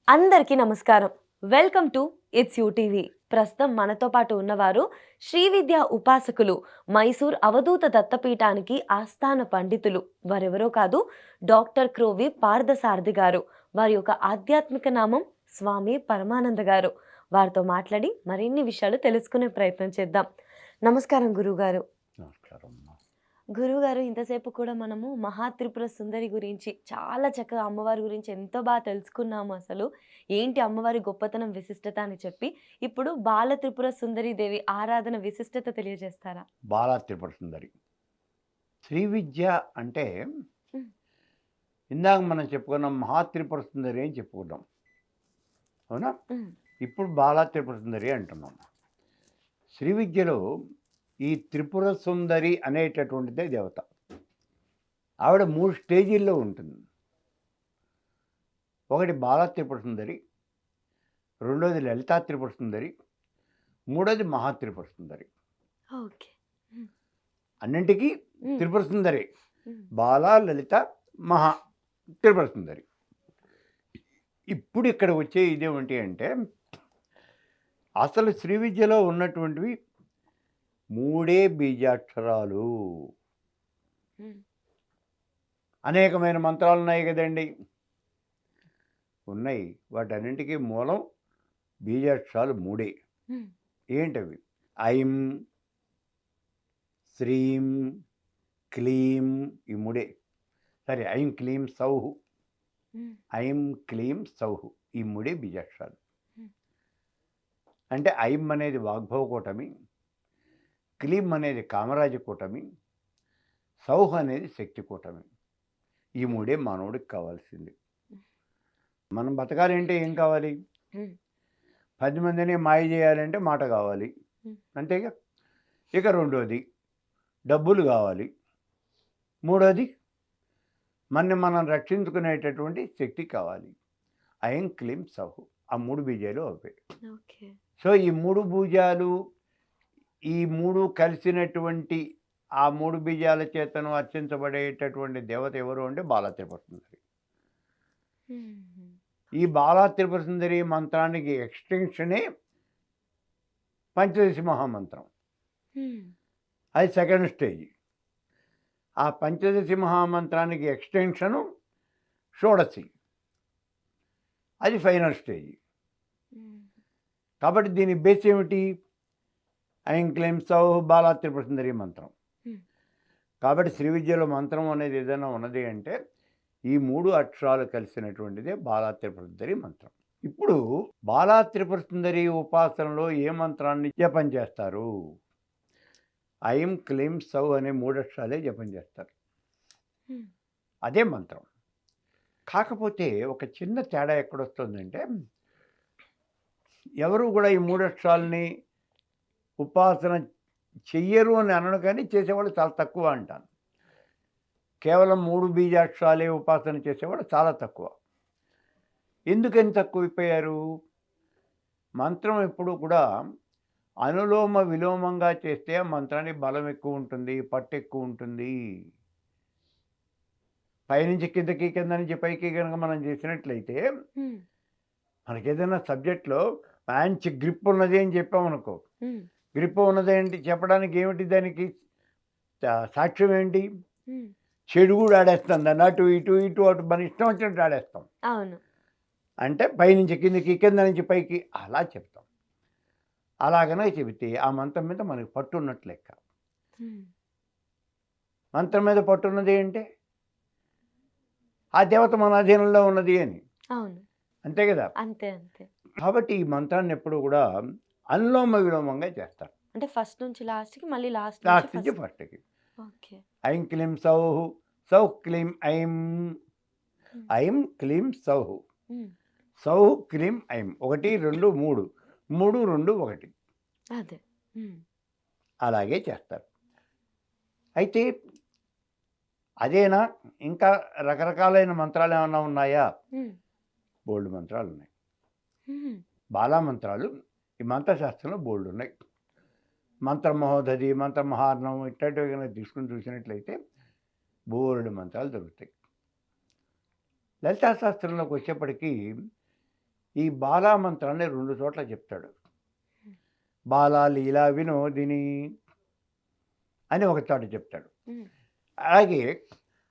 అందరికీ నమస్కారం. Welcome to it's you TV. ప్రస్తుతం మనతో పాటు ఉన్నవారు శ్రీ విద్య ఉపాసకులు, మైసూర్ అవధూత దత్తపీఠానికి ఆస్థాన పండితులు. వారెవరో కాదు, డాక్టర్ క్రోవి పార్థసారథి గారు. వారి యొక్క ఆధ్యాత్మిక నామం స్వామి పరమానంద గారు. వారితో మాట్లాడి మరిన్ని విషయాలు తెలుసుకునే ప్రయత్నం చేద్దాం. నమస్కారం గురువుగారు. నమస్కారం. గురువుగారు, ఇంతసేపు కూడా మనము మహాత్రిపుర సుందరి గురించి చాలా చక్కగా అమ్మవారి గురించి ఎంతో బాగా తెలుసుకున్నాము. అసలు ఏంటి అమ్మవారి గొప్పతనం, విశిష్టత అని చెప్పి. ఇప్పుడు బాల త్రిపుర సుందరి దేవి ఆరాధన విశిష్టత తెలియజేస్తారా? బాలా త్రిపుర సుందరి. శ్రీ విద్య అంటే హ్మ్. ఇందాక మనం చెప్పుకున్నాం మహాత్రిపుర సుందరి అని చెప్పుకున్నాం. అవునా? హ్మ్. ఇప్పుడు బాలా త్రిపుర సుందరి అంటున్నాం. శ్రీ విద్యలో ఈ త్రిపుర సుందరి అనేటటువంటిదే దేవత. ఆవిడ 3 స్టేజీల్లో ఉంటుంది. ఒకటి బాలా త్రిపుర సుందరి, రెండోది లలితా త్రిపుర సుందరి, మూడోది మహాత్రిపుర సుందరి. ఓకే. హ్మ్. అన్నింటికీ హ్మ్. త్రిపుర సుందరి. హ్మ్. బాలా, లలిత, మహా త్రిపుర సుందరి. ఇప్పుడు ఇక్కడ వచ్చే ఇదేమిటి అంటే, అసలు శ్రీ విద్యలో ఉన్నటువంటివి 3 బీజాక్షరాలు. హ్మ్. అనేకమైన మంత్రాలు ఉన్నాయి కదండి. ఉన్నాయి. వాటన్నింటికీ మూలం బీజాక్షరాలు 3. హ్మ్. ఏంటవి? ఐం, శ్రీం, క్లీం, ఈ 3. సరే, ఐం క్లీం సౌః. హ్మ్. ఐం క్లీం సౌః, ఈ 3 బీజాక్షరాలు. హ్మ్. అంటే ఐం అనేది వాగ్భవ కూటమి, క్లీం అనేది కామరాజ కూటమి, సౌః అనేది శక్తి కూటమి. ఈ 3 మానవుడికి కావాల్సింది. మనం బతకాలంటే ఏం కావాలి? హ్మ్. 10 మందిని మాయ చేయాలంటే మాట కావాలి. హ్మ్. అంతేగా. ఇక రెండోది డబ్బులు కావాలి. మూడోది మనం రక్షించుకునేటటువంటి శక్తి కావాలి. ఐం క్లీం సౌః, ఆ 3 బీజాలు అవే. ఓకే. సో ఈ 3 భుజాలు, ఈ 3 కలిసినటువంటి ఆ 3 బీజాల చేతను అర్చించబడేటటువంటి దేవత ఎవరు అంటే బాలా త్రిపుర సుందరి. హుహు. ఈ బాలా త్రిపుర సుందరి మంత్రానికి ఎక్స్టెన్షనే పంచదశి మహామంత్రం. హ్మ్. అది సెకండ్ స్టేజ్. ఆ పంచదశి మహామంత్రానికి ఎక్స్టెన్షను షోడశి. అది ఫైనల్ స్టేజ్. హ్మ్. కాబట్టి దీని బేస్ ఏమిటి? ఐం క్లీం సౌః బాలా త్రిపుర సుందరి మంత్రం. హ్మ్. కాబట్టి శ్రీ విద్యలో మంత్రం అనేది ఏదైనా ఉన్నది అంటే ఈ 3 అక్షరాలు కలిసినటువంటిదే బాలా త్రిపుర సుందరి మంత్రం. ఇప్పుడు బాలా త్రిపుర సుందరి ఉపాసనలో ఏ మంత్రాన్ని జపం చేస్తారు? ఐం క్లీం సౌ అనే 3 అక్షరాలే జపం చేస్తారు. హ్మ్. అదే మంత్రం. కాకపోతే ఒక చిన్న తేడా ఎక్కడొస్తుందంటే, ఎవరు కూడా ఈ 3 అక్షరాలని ఉపాసన చెయ్యరు అని అనను, కానీ చేసేవాళ్ళు చాలా తక్కువ అంటాను. కేవలం 3 బీజాక్షరాలే ఉపాసన చేసేవాళ్ళు చాలా తక్కువ. ఎందుకని తక్కువైపోయారు? మంత్రం ఎప్పుడు కూడా అనులోమ విలోమంగా చేస్తే ఆ మంత్రానికి బలం ఎక్కువ ఉంటుంది, పట్టు ఎక్కువ ఉంటుంది. పైనుంచి కిందకి, కింద నుంచి పైకి కనుక మనం చేసినట్లయితే, హ్మ్. మనకేదైనా సబ్జెక్ట్‌లో మంచి గ్రిప్ ఉన్నది అని చెప్పామనుకో, హ్మ్. గ్రిప్ ఉన్నది ఏంటి చెప్పడానికి ఏమిటి దానికి సాక్ష్యం ఏంటి? హ్మ్. చెడు కూడా ఆడేస్తాం. దాన్ని అటు, ఇటు, ఇటు, అటు మన ఇష్టం వచ్చినట్టు ఆడేస్తాం. అవును. అంటే పైనుంచి కిందకి, కింద నుంచి పైకి అలా చెప్తాం. అలా గనక చెబితే ఆ మంత్రం మీద మనకు పట్టున్నట్టు లెక్క. హ్మ్. మంత్రం మీద పట్టున్నది అంటే, ఆ దేవత మన అధీనంలో ఉన్నది అని. అవును. అంతే కదా! అంతే. అంతే. కాబట్టి ఈ మంత్రాన్ని ఎప్పుడూ కూడా అనులోమ విలోమంగా చేస్తారు. అంటే ఫస్ట్ నుంచి లాస్ట్‌కి, మళ్ళీ లాస్ట్ నుంచి లాస్ట్ నుంచి ఫస్ట్. ఫస్ట్‌కి. ఓకే. ఐం క్లీం సౌః, సౌః క్లీం ఐం, హ్మ్. ఐం క్లీం సౌః, హ్మ్. సౌః క్లీం ఐం. 1, 2, 3. 3, 2, 1. అదే. హ్మ్. అలాగే చేస్తారు. అయితే అదేనా? ఇంకా రకరకాలైన మంత్రాలు ఏమన్నా ఉన్నాయా? హ్మ్. బోలెడు మంత్రాలున్నాయి. హుహు. బాలా మంత్రాలు ఈ మంత్రశాస్త్రంలో బోలెడున్నాయి. మంత్రమహోదధి, మంత్రమహార్ణవం ఇట్లాంటివి కనుక తీసుకొని చూసినట్లయితే బోలెడు మంత్రాలు దొరుకుతాయి. లలితా శాస్త్రంలోకి వచ్చేప్పటికీ ఈ బాలా మంత్రాన్ని 2 చోట్ల చెప్తాడు. బాలా లీలా వినోదిని అని ఒక చోట చెప్తాడు. హ్మ్. అలాగే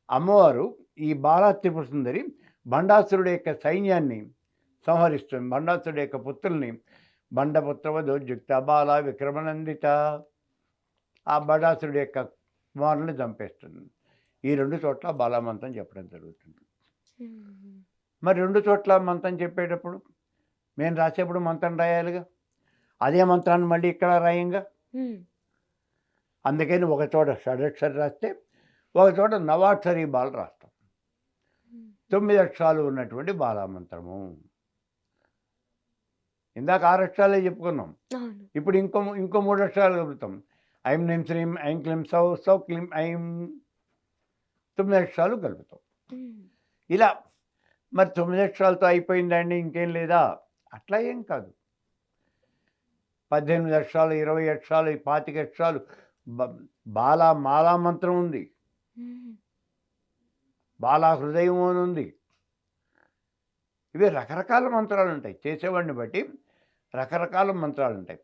అమ్మవారు ఈ బాలా త్రిపుర సుందరి బండాసురుడి యొక్క సైన్యాన్ని సంహరిస్తుంది. బండాసురుడి యొక్క పుత్రుల్ని బండపుత్రవధోద్యుక్త బాల విక్రమనందిత, ఆ బండాసురుడి యొక్క కుమారుల్ని చంపేస్తుంది. ఈ 2 చోట్ల బాలా మంత్రం చెప్పడం జరుగుతుంది. హ్మ్. మరి 2 చోట్ల మంత్రం చెప్పేటప్పుడు మేము రాసేప్పుడు మంత్రం రాయాలిగా. అదే మంత్రాన్ని మళ్ళీ ఇక్కడ రాయంగా. హ్మ్. అందుకని ఒక చోట షడక్షరి రాస్తే, ఒక చోట నవాక్షరి బాల రాస్తాం. హ్మ్. 9 అక్షరాలు ఉన్నటువంటి బాలా మంత్రము. ఇందాక 6 అక్షరాలే చెప్పుకున్నాం. అవును. ఇప్పుడు ఇంకో 3 అక్షరాలు కలుపుతాం. ఐం నిం శ్రీం ఐం క్లీం సౌ సౌ క్లీం ఐం 9 అక్షరాలు కలుపుతాం. హ్మ్. ఇలా మరి 9 అక్షరాలతో అయిపోయిందండి ఇంకేం లేదా? అట్లా ఏం కాదు. 18 అక్షరాలు, 20 అక్షరాలు, 25 అక్షరాలు బాలా మాలా మంత్రం ఉంది. హ్మ్. బాలా హృదయం అని ఉంది. ఇవి రకరకాల మంత్రాలు ఉంటాయి. చేసేవాడిని బట్టి రకరకాల మంత్రాలు ఉంటాయి.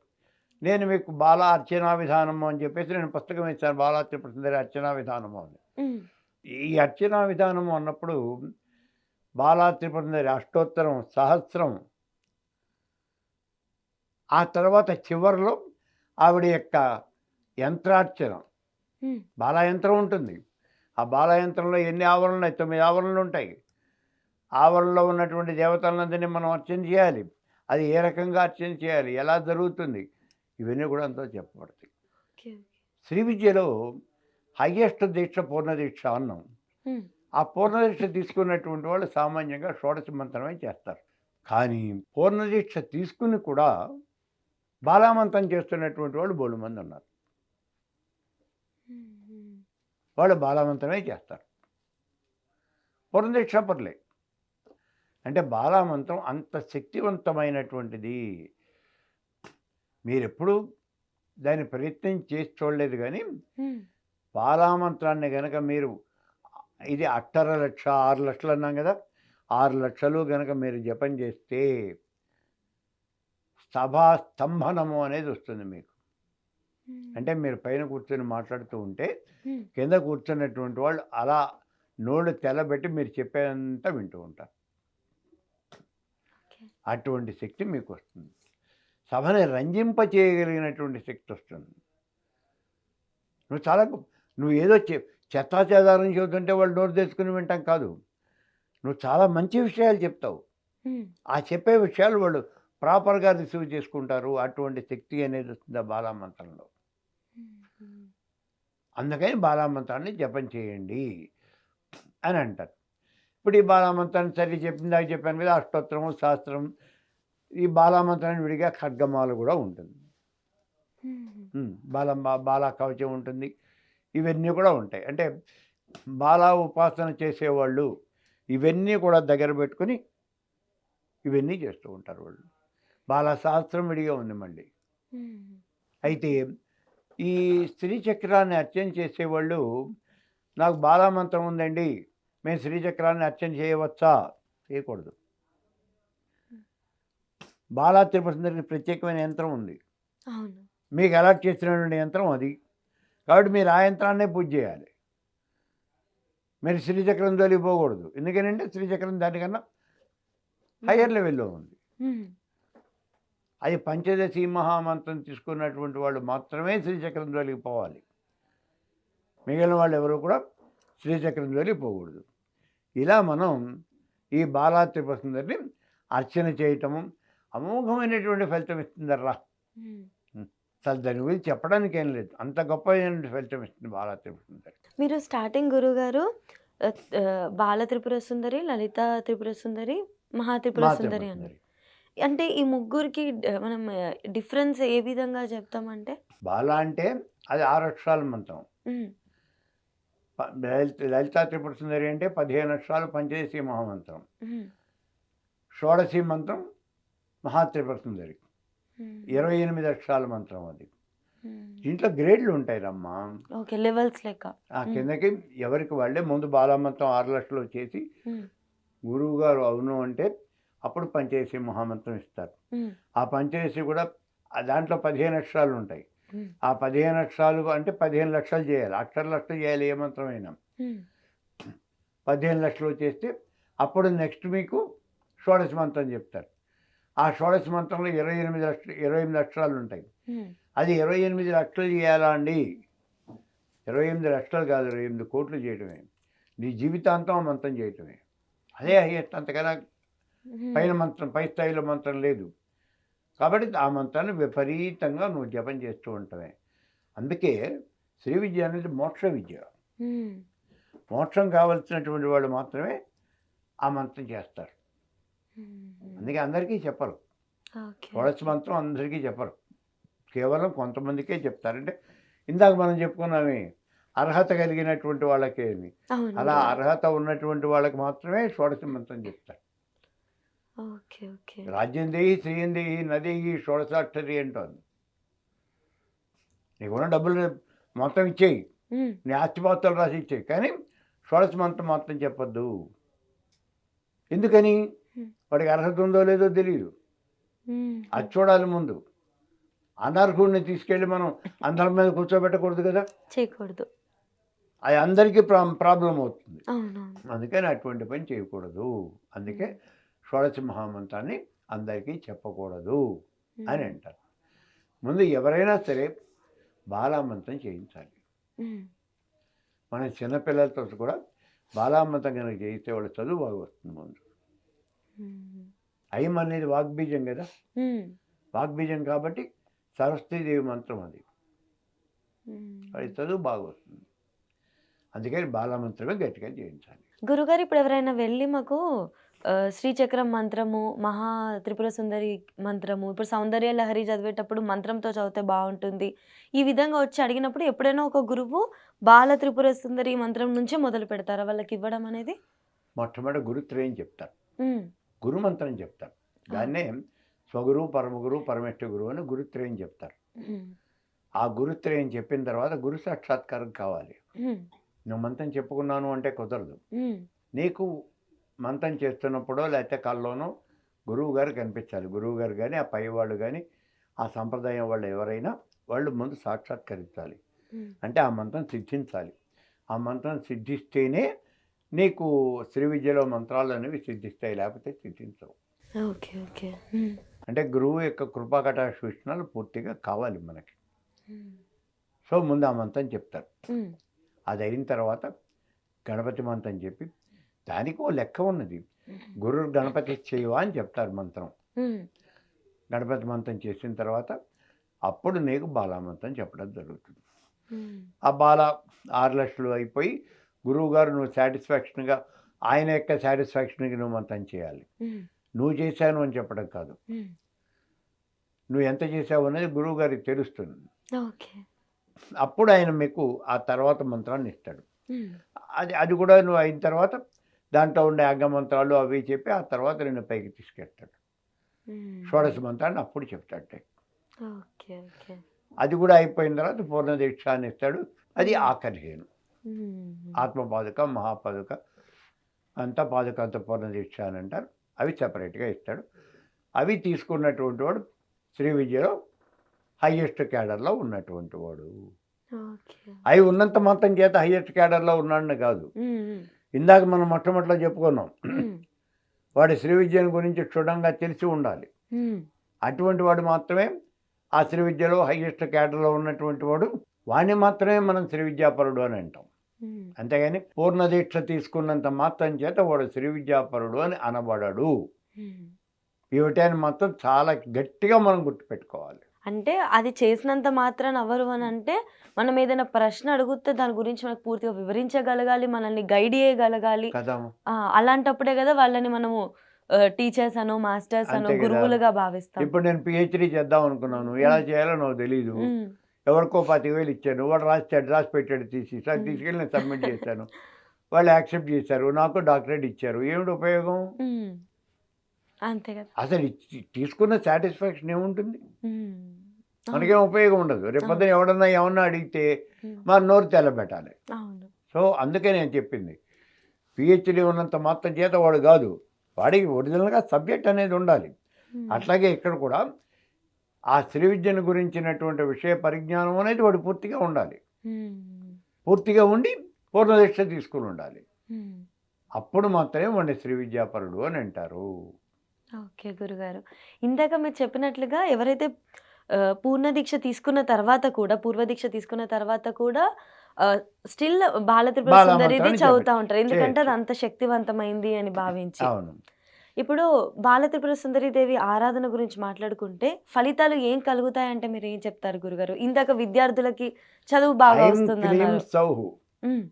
నేను మీకు బాలా అర్చనా విధానము అని చెప్పేసి నేను పుస్తకం ఇచ్చాను. బాలా త్రిపుర సుందరి అర్చనా విధానము అని. హ్మ్. ఈ అర్చనా విధానము అన్నప్పుడు బాలా త్రిపుర సుందరి అష్టోత్తరం, సహస్రం, ఆ తర్వాత చివరిలో ఆవిడ యొక్క యంత్రార్చన, హ్మ్. బాలా యంత్రం ఉంటుంది. ఆ బాలా యంత్రంలో ఎన్ని ఆవరణలు ఉన్నాయి? 9 ఆవరణలు ఉంటాయి. ఆవరణలో ఉన్నటువంటి దేవతలందరినీ మనం అర్చన చేయాలి. అది ఏ రకంగా అర్చన చేయాలి? ఎలా జరుగుతుంది? ఇవన్నీ కూడా అంతా చెప్పబడతాయి. ఓకే. శ్రీ విద్యలో హయ్యెస్ట్ దీక్ష పూర్ణ దీక్ష అన్నాం. హ్మ్. ఆ పూర్ణ దీక్ష తీసుకున్నటువంటి వాళ్ళు సామాన్యంగా షోడశ మంత్రమే చేస్తారు. కానీ పూర్ణ దీక్ష తీసుకుని కూడా బాలామంత్రం చేస్తున్నటువంటి వాళ్ళు బోలెడు మంది ఉన్నారు. హ్మ్. వాళ్ళు బాలామంత్రమే చేస్తారు. పూర్ణ దీక్ష పర్లే. అంటే బాలామంత్రం అంత శక్తివంతమైనటువంటిది. మీరెప్పుడు దాన్ని ప్రయత్నం చేసి చూడలేదు కానీ హ్మ్. బాలామంత్రాన్ని గనక మీరు ఇది 8,50,000 6,00,000 అన్నాం కదా, 6,00,000 గనక మీరు జపం చేస్తే సభా స్తంభనము అనేది వస్తుంది మీకు. హ్మ్. అంటే మీరు పైన కూర్చొని మాట్లాడుతూ ఉంటే హ్మ్. కింద కూర్చున్నటువంటి వాళ్ళు అలా నోళ్ళు తెల్లబెట్టి మీరు చెప్పేదంతా వింటూ ఉంటారు. ఓకే. అటువంటి శక్తి మీకు వస్తుంది. సభని రంజింప చేయగలిగినటువంటి శక్తి వస్తుంది. నువ్వు చాలా నువ్వు ఏదో చెత్తాచెదారం చెబుతుంటే వాళ్ళు నోరు తెచ్చుకుని వింటాం కాదు. నువ్వు చాలా మంచి విషయాలు చెప్తావు. హ్మ్. ఆ చెప్పే విషయాలు వాళ్ళు ప్రాపర్గా రిసీవ్ చేసుకుంటారు. అటువంటి శక్తి అనేది వస్తుంది ఆ బాలామంత్రంలో. హ్మ్. అందుకని బాలామంత్రాన్ని జపం చేయండి అని అంటారు. ఇప్పుడు ఈ బాలామంత్రాన్ని సరి చెప్పిందాక చెప్పాను కదా, అష్టోత్తరము, శాస్త్రం, ఈ బాలామంత్రాన్ని విడిగా ఖడ్గమాల కూడా ఉంటుంది. హ్మ్. బాలా కవచం ఉంటుంది. ఇవన్నీ కూడా ఉంటాయి. అంటే బాలా ఉపాసన చేసేవాళ్ళు ఇవన్నీ కూడా దగ్గర పెట్టుకుని ఇవన్నీ చేస్తూ ఉంటారు వాళ్ళు. బాలా సహస్రం విడిగా ఉంది మళ్ళీ. హ్మ్. అయితే ఈ శ్రీచక్రాన్ని అర్చన చేసేవాళ్ళు నాకు బాలామంత్రం ఉందండి, మేము శ్రీచక్రాన్ని అర్చన చేయవచ్చా? చేయకూడదు. బాలా త్రిపుర సుందరికి ప్రత్యేకమైన యంత్రం ఉంది. అవును. మీకు అలాట్ చేసినటువంటి యంత్రం అది. కాబట్టి మీరు ఆ యంత్రాన్నే పూజ చేయాలి. మీరు శ్రీచక్రం జోలికి పోకూడదు. ఎందుకనంటే శ్రీచక్రం దానికన్నా హయ్యర్ లెవెల్లో ఉంది. హ్మ్. అది పంచదశి మహామంత్రం తీసుకున్నటువంటి వాళ్ళు మాత్రమే శ్రీచక్రం జోలికి పోవాలి. మిగిలిన వాళ్ళు ఎవరు కూడా శ్రీచక్రం జోలికి పోకూడదు. ఇలా మనం ఈ బాలా త్రిపుర సుందరిని అర్చన చేయటము అమోఘమైనటువంటి ఫలితం ఇస్తుందర్రా. హ్మ్. అసలు దాని గురించి చెప్పడానికి ఏం లేదు. అంత గొప్పైనటువంటి ఫలితం ఇస్తుంది బాలా త్రిపుర సుందరి. మీరు స్టార్టింగ్ గురుగారు బాల త్రిపుర సుందరి, లలిత త్రిపుర సుందరి, మహా త్రిపుర మా త్రిపుర సుందరి అని. సుందరి. అంటే ఈ ముగ్గురికి మనం డిఫరెన్స్ ఏ విధంగా చెప్తామంటే? బాలా అంటే అది 6 అక్షరాల మంత్రం. హ్మ్. లలితా త్రిపుర సుందరి అంటే 15 అక్షరాలు పంచదశి మహామంత్రం. హ్మ్. షోడశి మంత్రం మహాత్రిపుర సుందరి. హ్మ్. 28 అక్షరాల మంత్రం అది. హ్మ్. దీంట్లో గ్రేడ్లు ఉంటాయి రమ్మా. ఓకే. లెవెల్స్ లెక్క. ఆ హ్మ్. కిందకి ఎవరికి వాళ్ళే ముందు బాలామంత్రం 6 లక్షలు చేసి హ్మ్. గురువు గారు అవును అంటే ఉమ్, పంచదశి మహామంత్రం ఇస్తారు. ఉమ్, ఆ పంచదశి కూడా దాంట్లో 15 అక్షరాలు ఉంటాయి. ఉమ్, ఆ 15 అక్షరాలు అంటే 15 లక్షలు చేయాలి. లక్షలు చేయాలి ఏ మంత్రమైనా. ఉమ్, 15 లక్షలు చేస్తే అప్పుడు నెక్స్ట్ మీకు షోడశ మంత్రం చెప్తారు. ఆ షోడశ మంత్రంలో 28 అక్షరాలు ఉంటాయి. ఉమ్, అది 28 లక్షలు చేయాలా అండి? 28 లక్షలు కాదు, 28 కోట్లు చేయటమే. నీ జీవితాంతం ఆ మంత్రం చేయటమే. అదే హైయెస్ట్. అంతకన్నా పైన ఉమ్, మంత్రం, పై స్థాయిలో మంత్రం లేదు. కాబట్టి ఆ మంత్రాన్ని విపరీతంగా నువ్వు జపం చేస్తూ ఉంటావే. అందుకే శ్రీ విద్య అనేది మోక్ష విద్య. ఉమ్, మోక్షం కావలసినటువంటి వాళ్ళు మాత్రమే ఆ మంత్రం చేస్తారు. ఉమ్, అందుకే అందరికీ చెప్పరు. ఓకే, షోడశ మంత్రం అందరికీ చెప్పరు. కేవలం కొంతమందికే చెప్తారంటే ఇందాక మనం చెప్పుకున్నామే, అర్హత కలిగినటువంటి వాళ్ళకేమి. అవును అలా గురుగారు. అర్హత ఉన్నటువంటి వాళ్ళకి మాత్రమే షోడశ మంత్రం చెప్తారు. ఓకే, ఓకే, రాజ్యం దేహి, శ్రీయం దేహి, నదేహి, షోడశాక్షరి అంటోంది. నీకున్న డబ్బులు మొత్తం ఇచ్చేయి, ఉమ్, నీ ఆస్తిపాస్తులు రాసి ఇచ్చేయి, కానీ షోడశ మంత్రం మాత్రం చెప్పొద్దు. ఎందుకని? ఉమ్, వాడికి అర్హత ఉందో లేదో తెలియదు. ఉమ్, అది చూడాలి ముందు. అనర్హుడిని తీసుకెళ్ళి మనం అందరి మీద కూర్చోబెట్టకూడదు కదా. చేయకూడదు. అది అందరికీ ప్రాబ్లం అవుతుంది. అవునవును. అందుకని అటువంటి పని చేయకూడదు. అందుకే షోడశ మహామంత్రాన్ని అందరికీ చెప్పకూడదు అని ఉమ్, అంటారు. ముందు ఎవరైనా సరే బాలామంత్రం చేయించాలి. ఉమ్, మన చిన్నపిల్లలతో కూడా బాలామంత్రం కనుక చేయిస్తే వాళ్ళ చదువు బాగా వస్తుంది. ముందు ఉమ్, ఐం అనేది వాగ్బీజం కదా. ఉమ్, వాగ్బీజం కాబట్టి సరస్వతీదేవి మంత్రం అది. ఉమ్. వాడి చదువు బాగా వస్తుంది. అందుకని బాలామంత్రమే గట్టిగా చేయించాలి. గురుగారు ఇప్పుడు ఎవరైనా వెళ్ళి మాకు శ్రీచక్రం మంత్రము, మహా త్రిపుర సుందరి మంత్రము, ఇప్పుడు సౌందర్య లహరి చదివేటప్పుడు మంత్రంతో చదివితే బాగుంటుంది, ఈ విధంగా వచ్చి అడిగినప్పుడు ఎప్పుడైనా ఒక గురువు బాల త్రిపుర సుందరి మంత్రం నుంచే మొదలు పెడతారా వాళ్ళకి ఇవ్వడం అనేది? మొట్టమొదటి గురుత్రయం చెప్తారు, ఉమ్, గురుమంత్రం చెప్తారు. దాన్నే స్వగురు, పరమగురు, పరమేష్ఠ గురువు అని గురుత్రయం చెప్తారు. ఉమ్, ఆ గురుత్రయం చెప్పిన తర్వాత గురు సాక్షాత్కారం కావాలి. ఉమ్, నువ్వు మంత్రం చెప్పుకున్నాను అంటే కుదరదు. ఉమ్, నీకు మంత్రం చేస్తున్నప్పుడో లేకపోతే కల్లోనో గురువు గారు కనిపించాలి. గురువు గారు కానీ, ఆ పై వాళ్ళు కానీ, ఆ సంప్రదాయం వాళ్ళు ఎవరైనా వాళ్ళు ముందు సాక్షాత్కరించాలి. ఉమ్. అంటే ఆ మంత్రం సిద్ధించాలి. ఆ మంత్రం సిద్ధిస్తేనే నీకు శ్రీ విద్యలో మంత్రాలు అనేవి సిద్ధిస్తాయి, లేకపోతే సిద్ధించవు. Okay, okay. ఉమ్, అంటే గురువు యొక్క కృపాకటాక్ష వీక్షణాలు పూర్తిగా కావాలి మనకి. ఉమ్, సో ముందు ఆ మంత్రం చెప్తారు. ఉమ్, అది అయిన తర్వాత గణపతి మంత్రం చెప్పి, దానికి ఓ లెక్క ఉన్నది. గురు గణపతి చేయవా అని చెప్తారు మంత్రం. ఉమ్, గణపతి మంత్రం చేసిన తర్వాత అప్పుడు నీకు బాలామంత్రం చెప్పడం జరుగుతుంది. ఉమ్, ఆ బాల 6 లక్షలు అయిపోయి గురువు గారు నువ్వు సాటిస్ఫాక్షన్గా, ఆయన యొక్క సాటిస్ఫాక్షన్కి నువ్వు మంత్రం చేయాలి. ఉమ్, నువ్వు చేశాను అని చెప్పడం కాదు. ఉమ్. నువ్వు ఎంత చేసావు అనేది గురువు గారికి తెలుస్తుంది. ఓకే. అప్పుడు ఆయన మీకు ఆ తర్వాత మంత్రాన్ని ఇస్తాడు. ఉమ్, అది కూడా నువ్వు అయిన తర్వాత దాంట్లో ఉండే అంగమంత్రాలు అవి చెప్పి ఆ తర్వాత నేను పైకి తీసుకెళ్తాడు. ఉమ్. షోడశ మంత్రాన్ని అప్పుడు చెప్తాడు. Okay, okay. అది కూడా అయిపోయిన తర్వాత పూర్ణ దీక్ష అని ఇస్తాడు. అది ఆఖరి హేను. ఉమ్, ఆత్మపాదుక, మహాపాదుక, అంతా పాదుక, అంత పూర్ణ దీక్ష అని అంటారు. అవి సపరేట్గా ఇస్తాడు. అవి తీసుకున్నటువంటి వాడు శ్రీ విద్యలో హయ్యెస్ట్ క్యాడర్లో ఉన్నటువంటి వాడు. ఓకే. అవి ఉన్నంత మాత్రం చేత హయ్యెస్ట్ క్యాడర్లో ఉన్నాడని కాదు. ఉమ్, ఉమ్, ఇందాక మనం మొట్టమొదటిలో చెప్పుకున్నాం, ఉమ్, వాడి శ్రీ విద్యను గురించి క్షుణ్ణంగా తెలిసి ఉండాలి. ఉమ్. అటువంటి వాడు మాత్రమే ఆ శ్రీ విద్యలో హయ్యెస్ట్ క్యాడర్లో ఉన్నటువంటి వాడు. వాడిని మాత్రమే మనం శ్రీ విద్యాపరుడు అని అంటాం. ఉమ్, అంతేగాని పూర్ణ దీక్ష తీసుకున్నంత మాత్రం చేత వాడు శ్రీ విద్యాపరుడు అని అనబడడు. ఉమ్. ఈ విషయాన్ని మాత్రం చాలా గట్టిగా మనం గుర్తుపెట్టుకోవాలి. అంటే అది చేసినంత మాత్రాన అవ్వరు అని అంటే, మనం ఏదైనా ప్రశ్న అడిగితే దాని గురించి మనకు పూర్తిగా వివరించగలగాలి, మనల్ని గైడ్ చేయగలగాలి. కదా. అలాంటప్పుడే కదా వాళ్ళని మనము టీచర్స్ అనో, మాస్టర్స్ అనో, అంతే కదా. గురువులుగా భావిస్తాం. ఇప్పుడు నేను పిహెచ్డీ చేద్దాం అనుకున్నాను. ఎలా చేయాలో నాకు తెలియదు. ఉమ్, ఎవరికో 25,000 ఇచ్చాను. వాడు రాసి పెట్టాడు తీసి. సార్ తీసుకెళ్ళి నేను సబ్మిట్ చేశాను. వాళ్ళు యాక్సెప్ట్ చేశారు. నాకు డాక్టరేట్ ఇచ్చారు. ఏమిటి ఉపయోగం? ఉమ్. అంతే కదా. అసలు తీసుకున్న సాటిస్ఫాక్షన్ ఏముంటుంది? ఉమ్. మనకేం ఉపయోగం ఉండదు. రేపొద్దున ఎవడన్నా ఏమన్నా అడిగితే ఉమ్. మన నోరు తెల్లబెట్టాలి. అవును. సో అందుకే నేను చెప్పింది, పిహెచ్డీ ఉన్నంత మాత్రం చేత వాడు కాదు. వాడికి ఒరిజినల్గా సబ్జెక్ట్ అనేది ఉండాలి. అట్లాగే ఇక్కడ కూడా ఆ శ్రీ విద్యను గురించినటువంటి విషయ పరిజ్ఞానం అనేది వాడు పూర్తిగా ఉండాలి. పూర్తిగా ఉండి పూర్ణదీక్ష తీసుకుని ఉండాలి. అప్పుడు మాత్రమే వాడిని శ్రీ విద్యాపరుడు అని అంటారు. ఓకే గురుగారు. ఇందాక మీరు చెప్పినట్లుగా ఎవరైతే పూర్వదీక్ష తీసుకున్న తర్వాత కూడా స్టిల్ బాలత్రిపుర సుందరిది బాలమంత్రాన్ని చదువుతా ఉంటారు. ఎందుకంటే అది చేయొచ్చు. అంత శక్తివంతమైంది అని భావించి. అవును. ఇప్పుడు బాలత్రిపుర సుందరీదేవి ఆరాధన గురించి మాట్లాడుకుంటే ఫలితాలు ఏం కలుగుతాయంటే మీరు ఏం చెప్తారు గురుగారు? ఇందాక విద్యార్థులకి చదువు బాగా ఐం క్లీం వస్తుందన్నారు. సౌహు హ్మ్.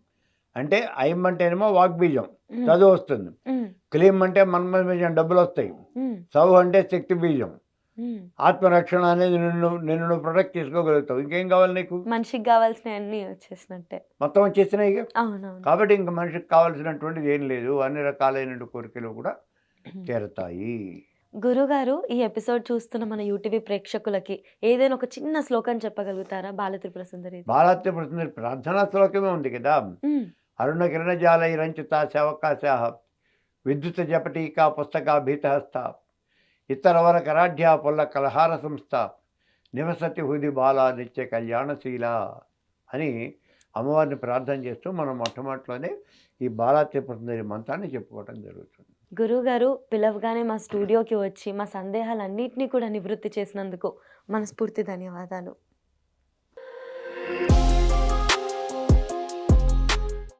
అంటే ఐం అంటేనేమో వాగ్బీజం, హ్మ్. చదువు వస్తుంది. హ్మ్. క్లీం అంటే మన్మబీజం, డబ్బులు వస్తాయి. హ్మ్. సౌహు అంటే శక్తి బీజం, హ్మ్. ఆత్మరక్షణ అనేది నిన్ను నువ్వు ప్రొటెక్ట్ చేసుకోగలుగుతావు. ఇంకేం కావాలి నీకు? మనిషికి కావాల్సినవన్నీ వచ్చేసినట్టే. మొత్తం వచ్చేసినాయి ఇక. అవునవును. కాబట్టి ఇంక మనిషికి కావాల్సినటువంటిది ఏం లేదు. అన్ని రకాలైన కోరికలు కూడా తీరతాయి. గురుగారు ఈ ఎపిసోడ్ చూస్తున్న మన యూటీవీ ప్రేక్షకులకి ఏదైనా ఒక చిన్న శ్లోకం చెప్పగలుగుతారా బాలత్రిపుర సుందరి? బాలాత్రిపుర సుందరి ప్రార్థనా శ్లోకమే ఉంది కదా. హ్మ్. అరుణ కిరణజాలైరంచిత శవకాశాః విద్యుత్ జపటీకా పుస్తకా భీతహస్త ఇతరవర కరాఢ్యా పుల్ల కలహార సంస్థ నివసతి హృది బాల నిత్య కళ్యాణశీల అని అమ్మవారిని ప్రార్థన చేస్తూ మనం మొట్టమొదటిలోనే ఈ బాలాత్రిపుర సుందరి మంత్రాన్ని చెప్పుకోవటం జరుగుతుంది. గురువుగారు పిలవగానే మా స్టూడియోకి వచ్చి మా సందేహాలన్నిటినీ కూడా నివృత్తి చేసినందుకు మనస్ఫూర్తి ధన్యవాదాలు.